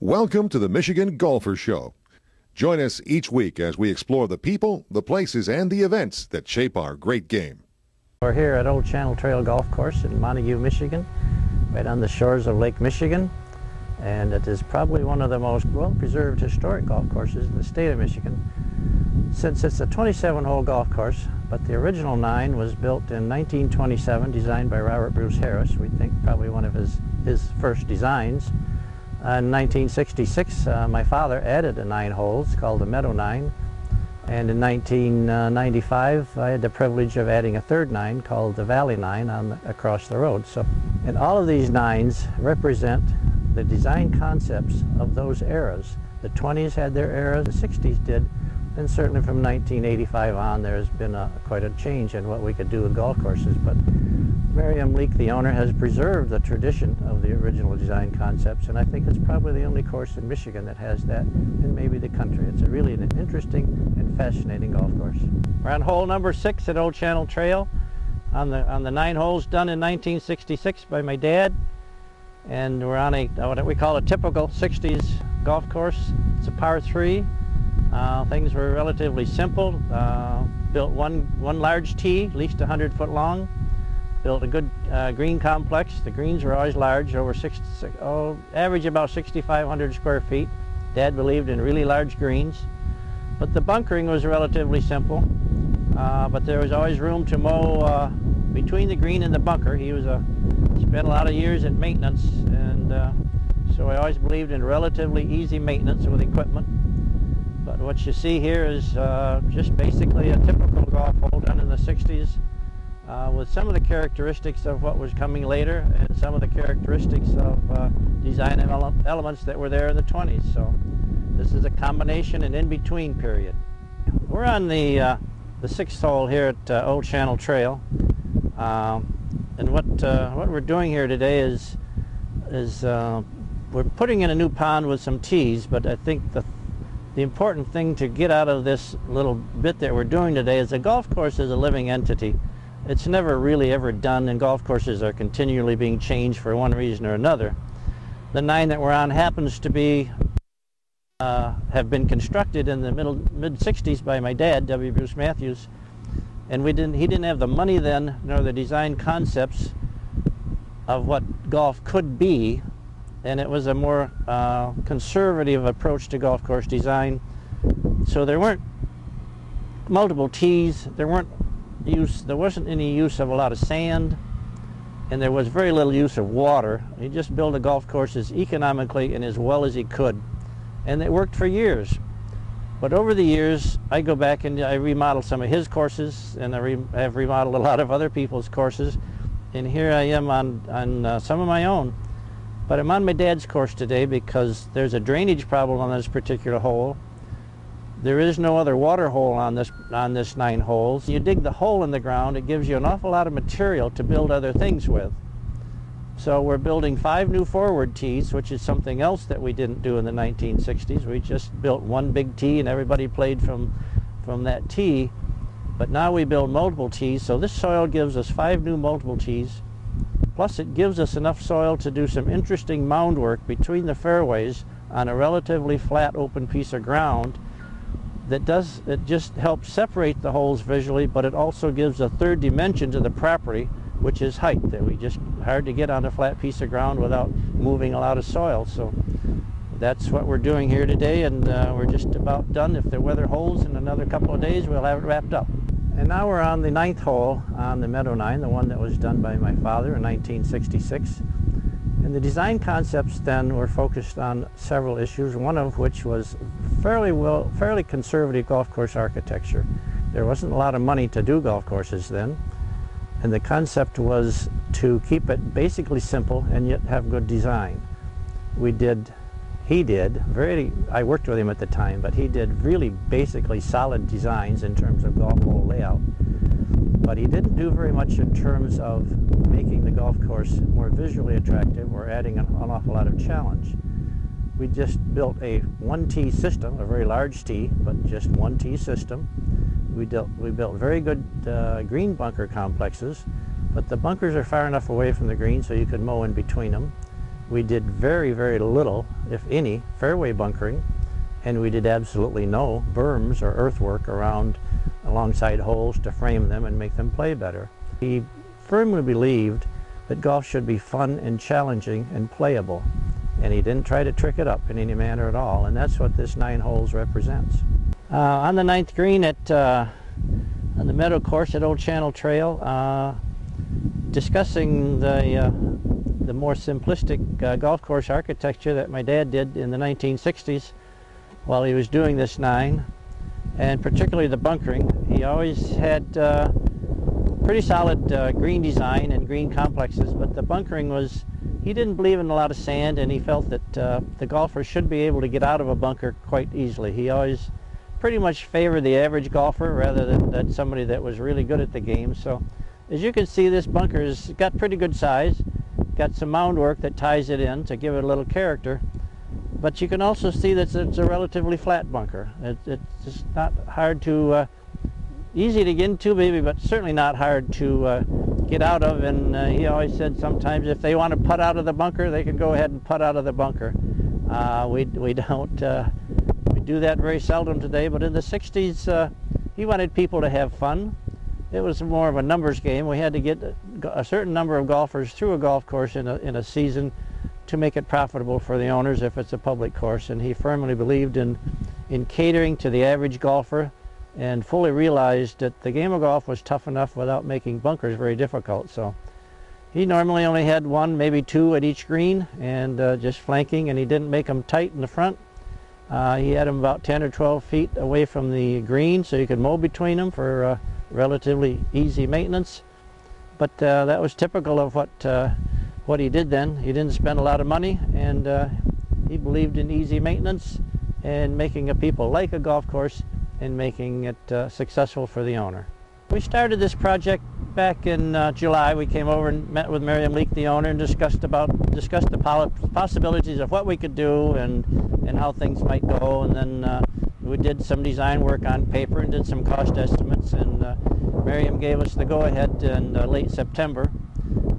Welcome to the Michigan Golfer Show. Join us each week as we explore the people, the places, and the events that shape our great game. We're here at Old Channel Trail Golf Course in Montague, Michigan, right on the shores of Lake Michigan. And it is probably one of the most well-preserved historic golf courses in the state of Michigan. Since it's a 27-hole golf course, but the original 9 was built in 1927, designed by Robert Bruce Harris. We think probably one of his first designs. In 1966, my father added a 9 holes called the Meadow 9. And in 1995, I had the privilege of adding a third 9 called the Valley 9 across the road. And all of these 9s represent the design concepts of those eras. The 20s had their eras, the 60s did, and certainly from 1985 on there's been quite a change in what we could do with golf courses. But Miriam Leake, the owner, has preserved the tradition of the original design concepts, and I think it's probably the only course in Michigan that has that, and maybe the country. It's really an interesting and fascinating golf course. We're on hole number 6 at Old Channel Trail on the 9 holes done in 1966 by my dad. And we're on what we call a typical 60s golf course. It's a par 3. Things were relatively simple. Built one large tee, at least 100 foot long. Built a good green complex. The greens were always large, average about 6,500 square feet. Dad believed in really large greens. But the bunkering was relatively simple. But there was always room to mow between the green and the bunker. He was spent a lot of years in maintenance, and so I always believed in relatively easy maintenance with equipment. But what you see here is just basically a typical golf hole done in the 60s with some of the characteristics of what was coming later and some of the characteristics of design elements that were there in the 20s. So this is a combination and in-between period. We're on the 6th hole here at Old Channel Trail. And what we're doing here today is we're putting in a new pond with some tees, but I think the important thing to get out of this little bit that we're doing today is a golf course is a living entity. It's never really ever done, and golf courses are continually being changed for one reason or another. The 9 that we're on happens to be have been constructed in the mid-60s by my dad, W. Bruce Matthews. And he didn't have the money then, nor the design concepts of what golf could be, and it was a more conservative approach to golf course design. So there weren't multiple tees, there wasn't any use of a lot of sand, and there was very little use of water. He just built a golf course as economically and as well as he could, and it worked for years. But over the years, I go back and I remodel some of his courses, and I have remodeled a lot of other people's courses. And here I am on some of my own. But I'm on my dad's course today because there's a drainage problem on this particular hole. There is no other water hole on this 9 holes. You dig the hole in the ground, it gives you an awful lot of material to build other things with. So we're building 5 new forward tees, which is something else that we didn't do in the 1960s. We just built one big tee and everybody played from that tee. But now we build multiple tees, so this soil gives us 5 new multiple tees. Plus it gives us enough soil to do some interesting mound work between the fairways on a relatively flat open piece of ground it just helps separate the holes visually, but it also gives a third dimension to the property, which is height. That we just hard to get on a flat piece of ground without moving a lot of soil. So that's what we're doing here today, and we're just about done. If the weather holds in another couple of days, we'll have it wrapped up. And now we're on the 9th hole on the Meadow 9, the one that was done by my father in 1966. And the design concepts then were focused on several issues, one of which was fairly conservative golf course architecture. There wasn't a lot of money to do golf courses then, and the concept was to keep it basically simple and yet have good design. I worked with him at the time, but he did really basically solid designs in terms of golf hole layout. But he didn't do very much in terms of making the golf course more visually attractive or adding an awful lot of challenge. We just built a 1-tee system, a very large tee, but just 1-tee system. We built very good green bunker complexes, but the bunkers are far enough away from the green so you could mow in between them. We did very, very little, if any, fairway bunkering, and we did absolutely no berms or earthwork alongside holes to frame them and make them play better. He firmly believed that golf should be fun and challenging and playable, and he didn't try to trick it up in any manner at all, and that's what this 9 holes represents. On the 9th green on the Meadow course at Old Channel Trail, discussing the more simplistic golf course architecture that my dad did in the 1960s while he was doing this 9, and particularly the bunkering. He always had pretty solid green design and green complexes, but the bunkering he didn't believe in a lot of sand, and he felt that the golfer should be able to get out of a bunker quite easily. He always pretty much favored the average golfer rather than somebody that was really good at the game. So as you can see, this bunker's got pretty good size, got some mound work that ties it in to give it a little character, but you can also see that it's a relatively flat bunker. It's just not hard to, easy to get into maybe, but certainly not hard to get out of, and he always said sometimes if they want to putt out of the bunker, they can go ahead and putt out of the bunker. We don't, we do that very seldom today, but in the 60s he wanted people to have fun. It was more of a numbers game. We had to get a certain number of golfers through a golf course in a season to make it profitable for the owners if it's a public course, and he firmly believed in catering to the average golfer, and fully realized that the game of golf was tough enough without making bunkers very difficult. So he normally only had 1, maybe 2 at each green, and just flanking, and he didn't make them tight in the front. He had them about 10 or 12 feet away from the green so you could mow between them for relatively easy maintenance. But that was typical of what he did then. He didn't spend a lot of money, and he believed in easy maintenance and making people like a golf course and making it successful for the owner. We started this project back in July. We came over and met with Miriam Leake, the owner, and discussed the possibilities of what we could do and how things might go. And then we did some design work on paper and did some cost estimates. And Miriam gave us the go-ahead in late September.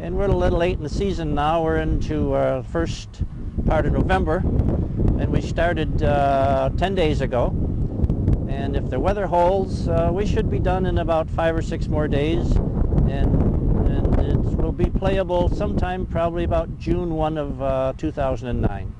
And we're a little late in the season now. We're into first part of November, and we started 10 days ago. And if the weather holds, we should be done in about 5 or 6 more days, and it will be playable sometime probably about June 1 of 2009.